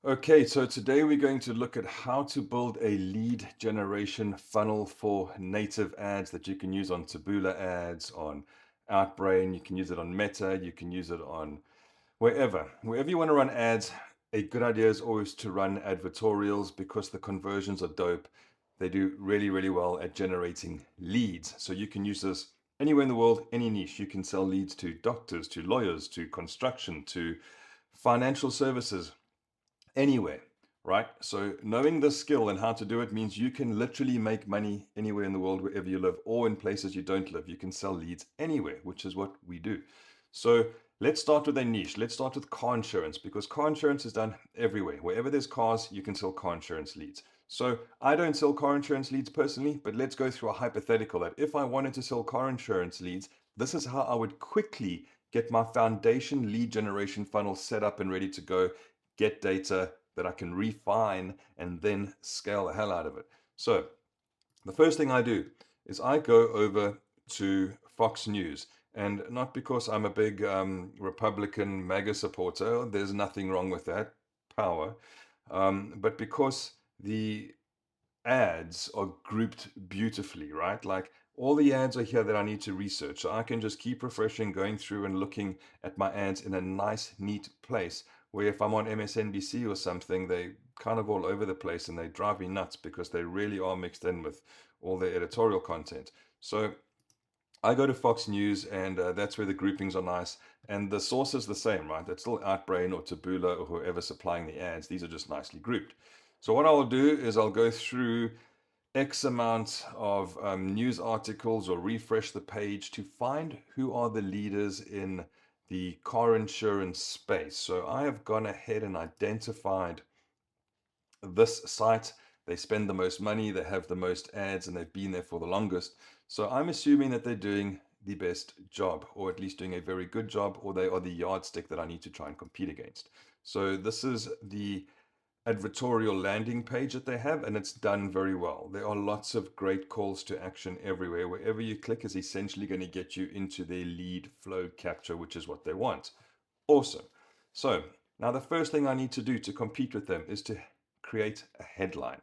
Okay, so today we're going to look at how to build a lead generation funnel for native ads that you can use on Taboola ads, on Outbrain. You can use it on Meta, you can use it on wherever. Wherever you want to run ads, a good idea is always to run advertorials because the conversions are dope. They do really, really well at generating leads. So you can use this anywhere in the world, any niche. You can sell leads to doctors, to lawyers, to construction, to financial services, anywhere, right? So knowing this skill and how to do it means you can literally make money anywhere in the world, wherever you live, or in places you don't live. You can sell leads anywhere, which is what we do. So let's start with a niche. Let's start with car insurance because car insurance is done everywhere. Wherever there's cars, you can sell car insurance leads. So I don't sell car insurance leads personally, but let's go through a hypothetical that if I wanted to sell car insurance leads, this is how I would quickly get my foundation lead generation funnel set up and ready to go, get data that I can refine and then scale the hell out of it. So the first thing I do is I go over to Fox News. And not because I'm a big Republican MAGA supporter, there's nothing wrong with that, power, but because the ads are grouped beautifully, right? Like all the ads are here that I need to research. So I can just keep refreshing, going through and looking at my ads in a nice, neat place. Where if I'm on MSNBC or something, they kind of all over the place and they drive me nuts because they really are mixed in with all the editorial content. So I go to Fox News, and that's where the groupings are nice. And the source is the same, right? That's still Outbrain or Taboola or whoever's supplying the ads. These are just nicely grouped. So what I'll do is I'll go through X amount of news articles or refresh the page to find who are the leaders in the car insurance space. So I have gone ahead and identified this site. They spend the most money, they have the most ads, and they've been there for the longest. So I'm assuming that they're doing the best job, or at least doing a very good job, or they are the yardstick that I need to try and compete against. So this is the advertorial landing page that they have, and it's done very well. There are lots of great calls to action everywhere. Wherever you click is essentially going to get you into their lead flow capture, which is what they want. Awesome. So now the first thing I need to do to compete with them is to create a headline.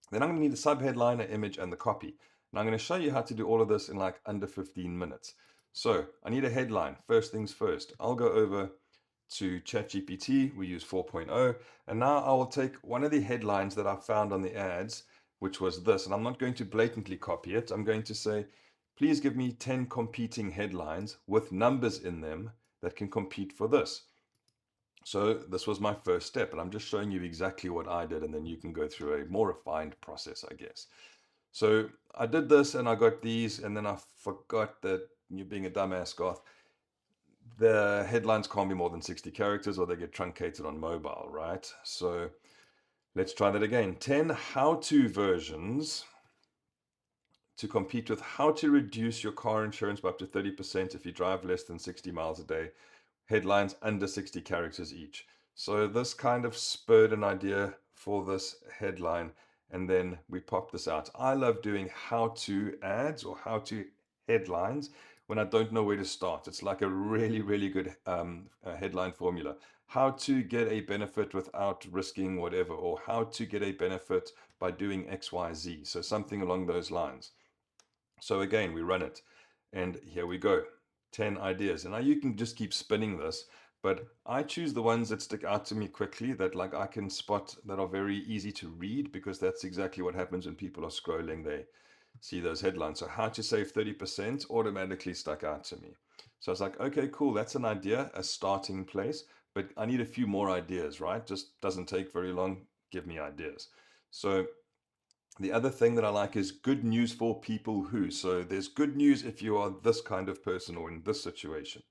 Then I'm going to need a subheadline, an image, and the copy. And I'm going to show you how to do all of this in like under 15 minutes. So I need a headline. First things first. I'll go over to ChatGPT. We use 4.0. And now I will take one of the headlines that I found on the ads, which was this. And I'm not going to blatantly copy it. I'm going to say, please give me 10 competing headlines with numbers in them that can compete for this. So this was my first step, and I'm just showing you exactly what I did, and then you can go through a more refined process, I guess. So I did this, and I got these, and then I forgot that, you being a dumbass goth, the headlines can't be more than 60 characters or they get truncated on mobile, right? So let's try that again. 10 how-to versions to compete with how to reduce your car insurance by up to 30% if you drive less than 60 miles a day. Headlines under 60 characters each. So this kind of spurred an idea for this headline, and then we popped this out. I love doing how-to ads or how-to headlines when I don't know where to start. It's like a really, really good headline formula. How to get a benefit without risking whatever, or how to get a benefit by doing XYZ. So something along those lines. So again, we run it, and here we go. 10 ideas. And now you can just keep spinning this, but I choose the ones that stick out to me quickly, that like I can spot, that are very easy to read, because that's exactly what happens when people are scrolling. They see those headlines. So how to save 30% automatically stuck out to me. So I was like, okay, cool. That's an idea, a starting place, but I need a few more ideas, right? Just doesn't take very long. Give me ideas. So the other thing that I like is good news for people who. So there's good news if you are this kind of person or in this situation.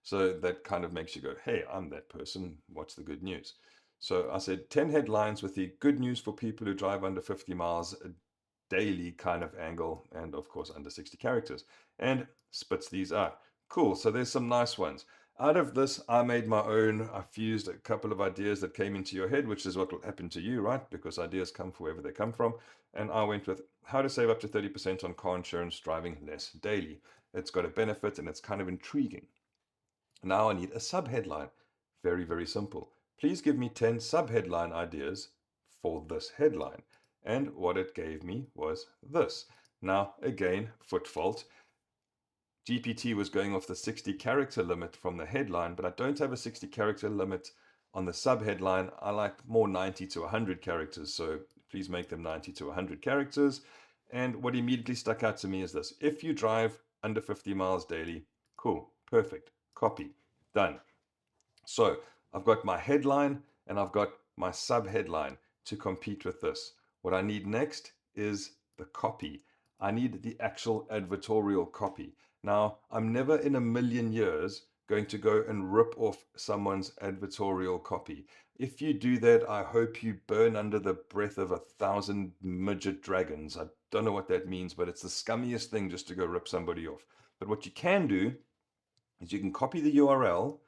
So that kind of makes you go, hey, I'm that person. What's the good news? So I said 10 headlines with the good news for people who drive under 50 miles a daily kind of angle, and of course under 60 characters, and spits these out. Cool. So there's some nice ones. Out of this, I made my own. I fused a couple of ideas that came into your head, which is what will happen to you, right? Because ideas come from wherever they come from. And I went with how to save up to 30% on car insurance driving less daily. It's got a benefit and it's kind of intriguing. Now I need a subheadline. Very, very simple. please give me 10 subheadline ideas for this headline. And what it gave me was this. Now, again, foot fault. GPT was going off the 60 character limit from the headline, but I don't have a 60 character limit on the subheadline. I like more 90 to 100 characters, so please make them 90 to 100 characters. And what immediately stuck out to me is this. If you drive under 50 miles daily, cool, perfect, copy, done. So I've got my headline and I've got my subheadline to compete with this. What I need next is the copy. I need the actual advertorial copy. Now, I'm never in a million years going to go and rip off someone's advertorial copy. If you do that, I hope you burn under the breath of 1,000 midget dragons. I don't know what that means, but it's the scummiest thing just to go rip somebody off. But what you can do is you can copy the URL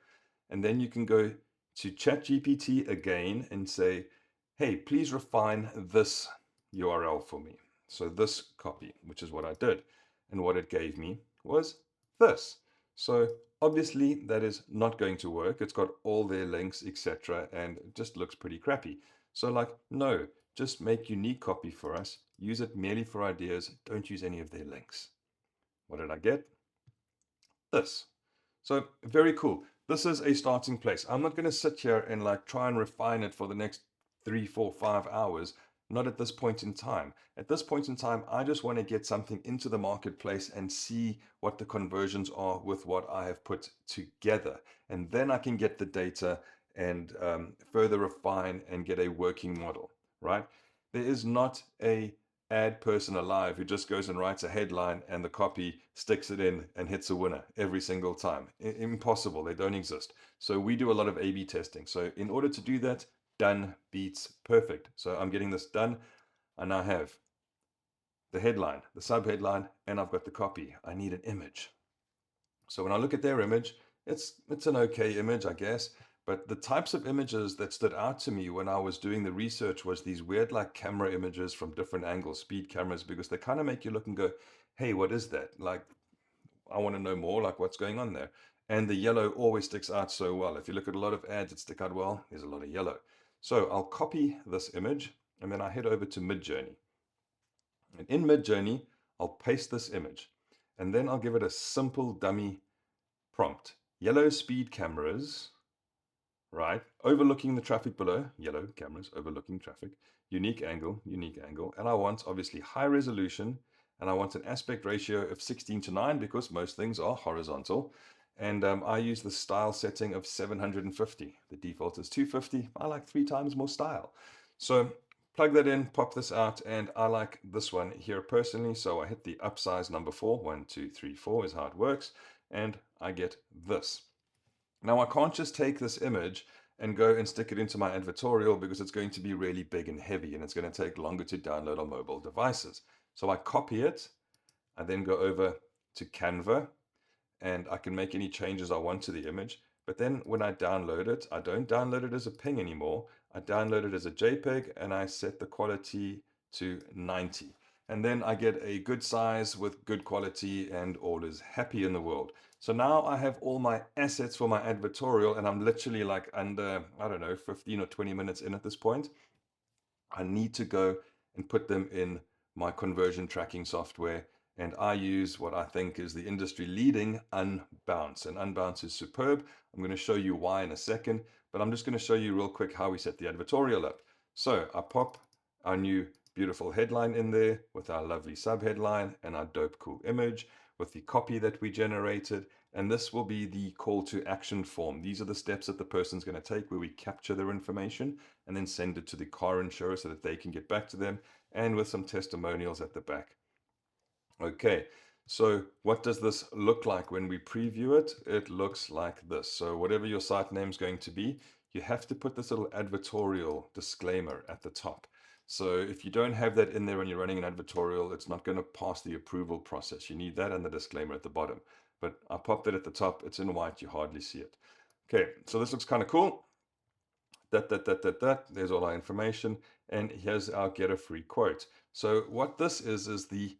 and then you can go to ChatGPT again and say, hey, please refine this URL for me. So this copy, which is what I did. And what it gave me was this. So obviously that is not going to work. It's got all their links, etc. And it just looks pretty crappy. So like, no, just make unique copy for us. Use it merely for ideas. Don't use any of their links. What did I get? This. So very cool. This is a starting place. I'm not going to sit here and like try and refine it for the next 3, 4, 5 hours. Not at this point in time. At this point in time, I just want to get something into the marketplace and see what the conversions are with what I have put together. And then I can get the data and further refine and get a working model, right? There is not a ad person alive who just goes and writes a headline and the copy sticks it in and hits a winner every single time. Impossible. They don't exist. So we do a lot of A/B testing. So in order to do that, done beats perfect. So I'm getting this done. I now have the headline, the subheadline, and I've got the copy. I need an image. So when I look at their image, it's an okay image, I guess. But the types of images that stood out to me when I was doing the research was these weird like camera images from different angles, speed cameras, because they kind of make you look and go, hey, what is that? Like, I want to know more, like what's going on there. And the yellow always sticks out so well. If you look at a lot of ads that stick out well, there's a lot of yellow. So I'll copy this image and then I head over to Midjourney. And in Midjourney, I'll paste this image and then I'll give it a simple dummy prompt. Yellow speed cameras, right? Overlooking the traffic below, yellow cameras overlooking traffic, unique angle, and I want obviously high resolution, and I want an aspect ratio of 16:9 because most things are horizontal, and I use the style setting of 750. The default is 250. I like 3 times more style. So plug that in, pop this out, and I like this one here personally, so I hit the upsize number 4, 1, 2, 3, 4 is how it works, and I get this. Now I can't just take this image and go and stick it into my advertorial because it's going to be really big and heavy and it's going to take longer to download on mobile devices. So I copy it, I then go over to Canva and I can make any changes I want to the image. But then when I download it, I don't download it as a PNG anymore. I download it as a JPEG and I set the quality to 90. And then I get a good size with good quality and all is happy in the world. So now I have all my assets for my advertorial and I'm literally like under, I don't know, 15 or 20 minutes in at this point. I need to go and put them in my conversion tracking software. And I use what I think is the industry leading Unbounce. And Unbounce is superb. I'm going to show you why in a second, but I'm just going to show you real quick how we set the advertorial up. So I pop our new beautiful headline in there with our lovely subheadline and our dope cool image with the copy that we generated. And this will be the call to action form. These are the steps that the person's going to take where we capture their information and then send it to the car insurer so that they can get back to them, and with some testimonials at the back. Okay, so what does this look like when we preview it? It looks like this. So whatever your site name is going to be, you have to put this little advertorial disclaimer at the top. So if you don't have that in there when you're running an advertorial, it's not going to pass the approval process. You need that and the disclaimer at the bottom. But I popped it at the top. It's in white. You hardly see it. Okay, so this looks kind of cool. There's all our information. And here's our get a free quote. So what this is the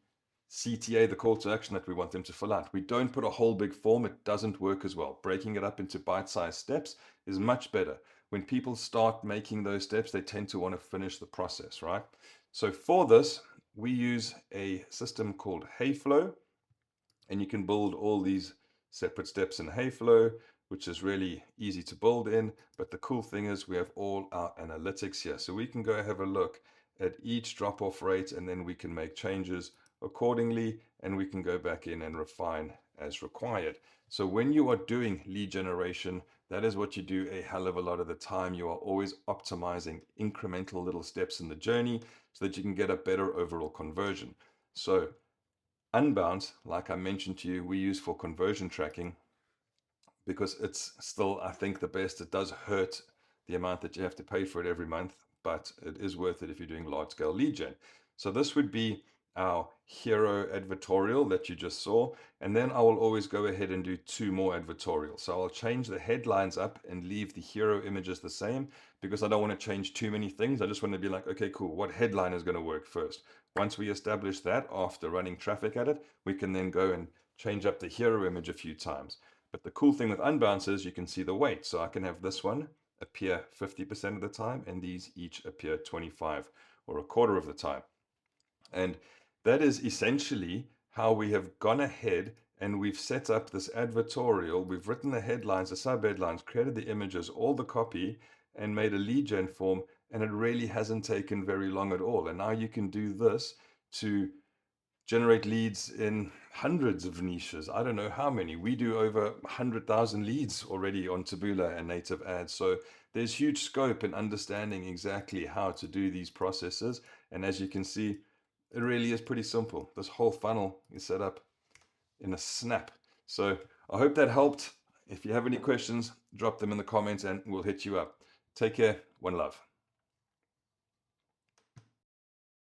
CTA, the call to action that we want them to fill out. We don't put a whole big form. It doesn't work as well. Breaking it up into bite-sized steps is much better. when people start making those steps, they tend to want to finish the process, right? So for this, we use a system called Hayflow, and you can build all these separate steps in Hayflow, which is really easy to build in. But the cool thing is we have all our analytics here. So we can go have a look at each drop-off rate, and then we can make changes accordingly, and we can go back in and refine as required. So when you are doing lead generation, that is what you do a hell of a lot of the time. You are always optimizing incremental little steps in the journey so that you can get a better overall conversion. So Unbound, like I mentioned to you, we use for conversion tracking because it's still, I think, the best. It does hurt the amount that you have to pay for it every month, but it is worth it if you're doing large scale lead gen. So this would be our hero advertorial that you just saw. And then I will always go ahead and do 2 more advertorials. So I'll change the headlines up and leave the hero images the same because I don't want to change too many things. I just want to be like, okay, cool, what headline is going to work first? Once we establish that after running traffic at it, we can then go and change up the hero image a few times. But the cool thing with unbounce is you can see the weight. So I can have this one appear 50% of the time, and these each appear 25 or a quarter of the time. And that is essentially how we have gone ahead and we've set up this advertorial. We've written the headlines, the sub-headlines, created the images, all the copy, and made a lead gen form. And it really hasn't taken very long at all. And now you can do this to generate leads in hundreds of niches. I don't know how many. We do over 100,000 leads already on Taboola and native ads. So there's huge scope in understanding exactly how to do these processes. And as you can see, it really is pretty simple. This whole funnel is set up in a snap. So I hope that helped. If you have any questions, drop them in the comments and we'll hit you up. Take care. One love.